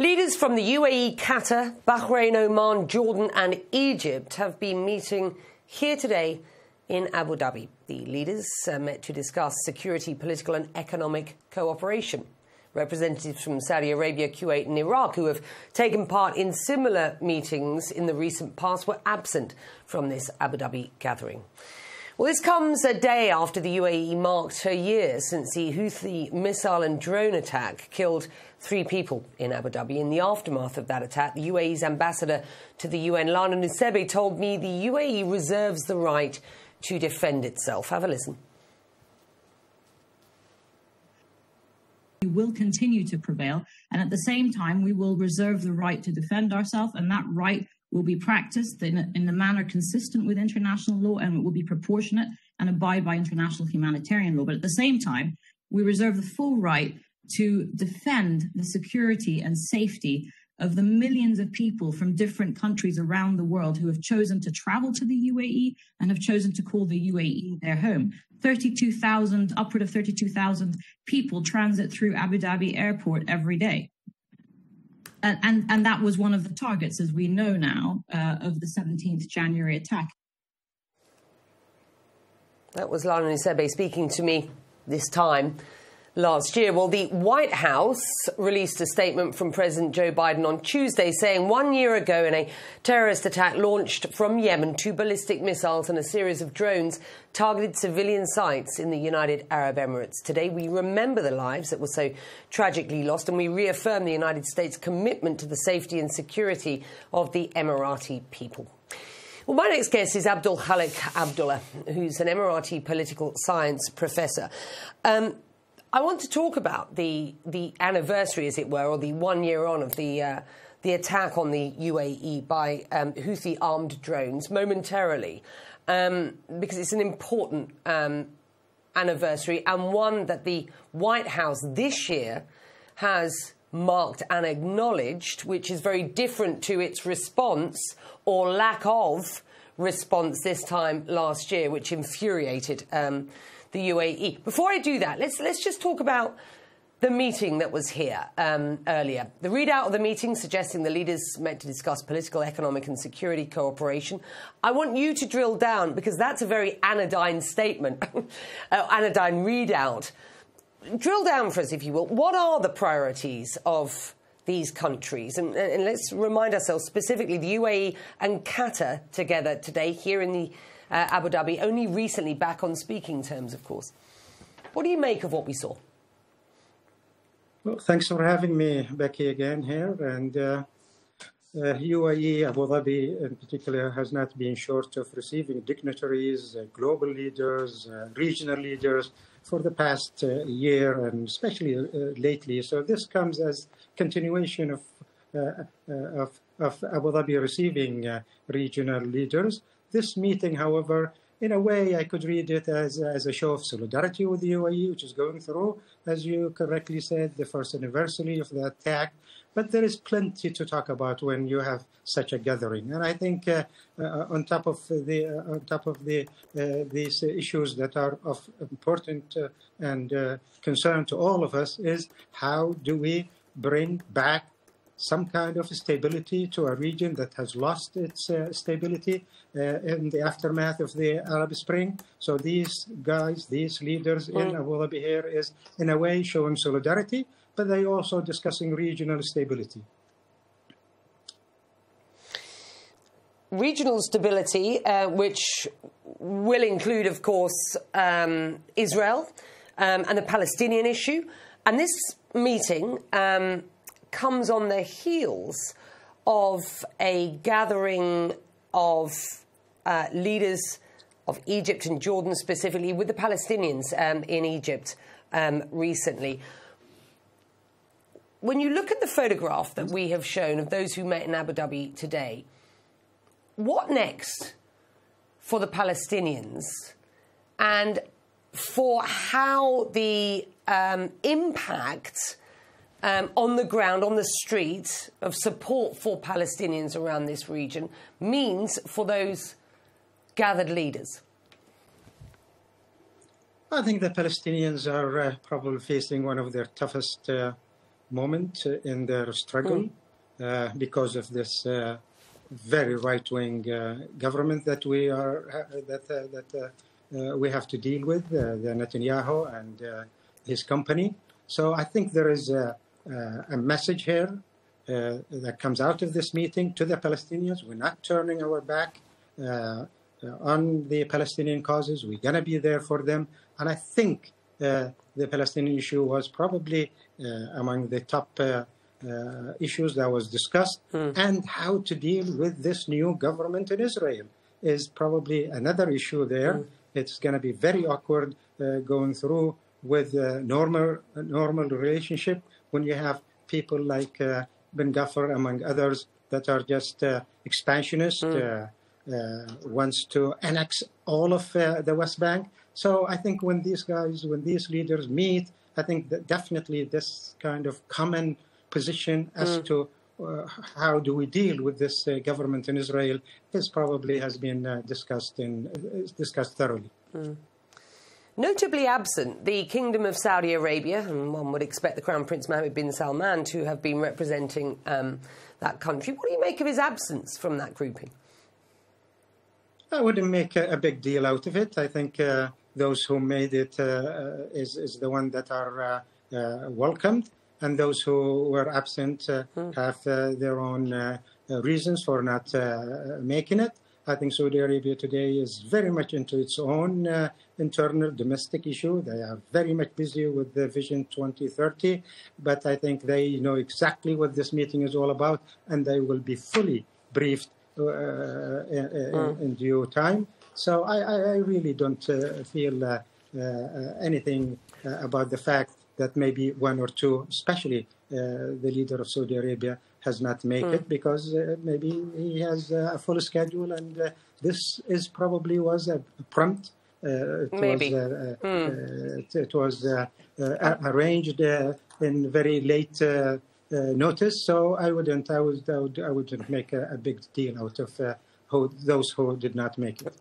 Leaders from the UAE, Qatar, Bahrain, Oman, Jordan and Egypt have been meeting here today in Abu Dhabi. The leaders met to discuss security, political and economic cooperation. Representatives from Saudi Arabia, Kuwait and Iraq, who have taken part in similar meetings in the recent past, were absent from this Abu Dhabi gathering. Well, this comes a day after the UAE marked a year since the Houthi missile and drone attack killed 3 people in Abu Dhabi. In the aftermath of that attack, the UAE's ambassador to the UN, Lana Nusseibeh, told me the UAE reserves the right to defend itself. Have a listen. We will continue to prevail, and at the same time, we will reserve the right to defend ourselves, and that right will be practiced in a manner consistent with international law, and it will be proportionate and abide by international humanitarian law. But at the same time, we reserve the full right to defend the security and safety of the millions of people from different countries around the world who have chosen to travel to the UAE and have chosen to call the UAE their home. 32,000, upward of 32,000 people transit through Abu Dhabi airport every day. And that was one of the targets, as we know now, of the 17th January attack. That was Lana Nusseibeh speaking to me this time last year. Well, the White House released a statement from President Joe Biden on Tuesday saying 1 year ago, in a terrorist attack launched from Yemen, 2 ballistic missiles and a series of drones targeted civilian sites in the United Arab Emirates. Today, we remember the lives that were so tragically lost, and we reaffirm the United States' commitment to the safety and security of the Emirati people. Well, my next guest is Abdul Khalik Abdullah, who's an Emirati political science professor. I want to talk about the anniversary, as it were, or the 1 year on of the attack on the UAE by Houthi armed drones momentarily, because it's an important anniversary, and one that the White House this year has marked and acknowledged, which is very different to its response or lack of response this time last year, which infuriated the UAE. Before I do that, let's just talk about the meeting that was here earlier. The readout of the meeting suggesting the leaders met to discuss political, economic and security cooperation. I want you to drill down, because that's a very anodyne statement, anodyne readout. Drill down for us, if you will. What are the priorities of these countries? And let's remind ourselves specifically the UAE and Qatar together today here in the Abu Dhabi, only recently back on speaking terms, of course. What do you make of what we saw? Well, thanks for having me, Becky, again here. And UAE, Abu Dhabi in particular, has not been short of receiving dignitaries, global leaders, regional leaders for the past year, and especially lately. So this comes as continuation of Abu Dhabi receiving regional leaders. This meeting, however, in a way, I could read it as a show of solidarity with the UAE, which is going through, as you correctly said, the first anniversary of the attack. But there is plenty to talk about when you have such a gathering. And I think on top of these issues that are of important and concern to all of us is how do we bring back some kind of stability to a region that has lost its stability in the aftermath of the Arab Spring. So these guys, these leaders in Abu Dhabi here is in a way showing solidarity, but they also discussing regional stability. Regional stability, which will include, of course, Israel and the Palestinian issue. And this meeting comes on the heels of a gathering of leaders of Egypt and Jordan, specifically with the Palestinians in Egypt recently. When you look at the photograph that we have shown of those who met in Abu Dhabi today, what next for the Palestinians, and for how the impact on the ground, on the street, of support for Palestinians around this region means for those gathered leaders? I think the Palestinians are probably facing one of their toughest moment in their struggle because of this very right-wing government that we have to deal with, the Netanyahu and his company. So I think there is a message here that comes out of this meeting to the Palestinians. We're not turning our back on the Palestinian causes. We're going to be there for them. And I think the Palestinian issue was probably among the top issues that was discussed. And how to deal with this new government in Israel is probably another issue there. It's going to be very awkward going through with a normal relationship when you have people like Ben Ghaffar, among others, that are just expansionist, wants to annex all of the West Bank. So I think when these leaders meet, I think that definitely this kind of common position as to how do we deal with this government in Israel has been discussed thoroughly. Notably absent, the Kingdom of Saudi Arabia, and one would expect the Crown Prince Mohammed bin Salman to have been representing that country. What do you make of his absence from that grouping? I wouldn't make a big deal out of it. I think those who made it is the one that are welcomed, and those who were absent have their own reasons for not making it. I think Saudi Arabia today is very much into its own internal domestic issue. They are very much busy with the Vision 2030, but I think they know exactly what this meeting is all about, and they will be fully briefed in due time. So I really don't feel anything about the fact that maybe one or two, especially the leader of Saudi Arabia, has not made it because maybe he has a full schedule, and this probably was a prompt. It was arranged in very late notice, so I wouldn't make a big deal out of those who did not make it.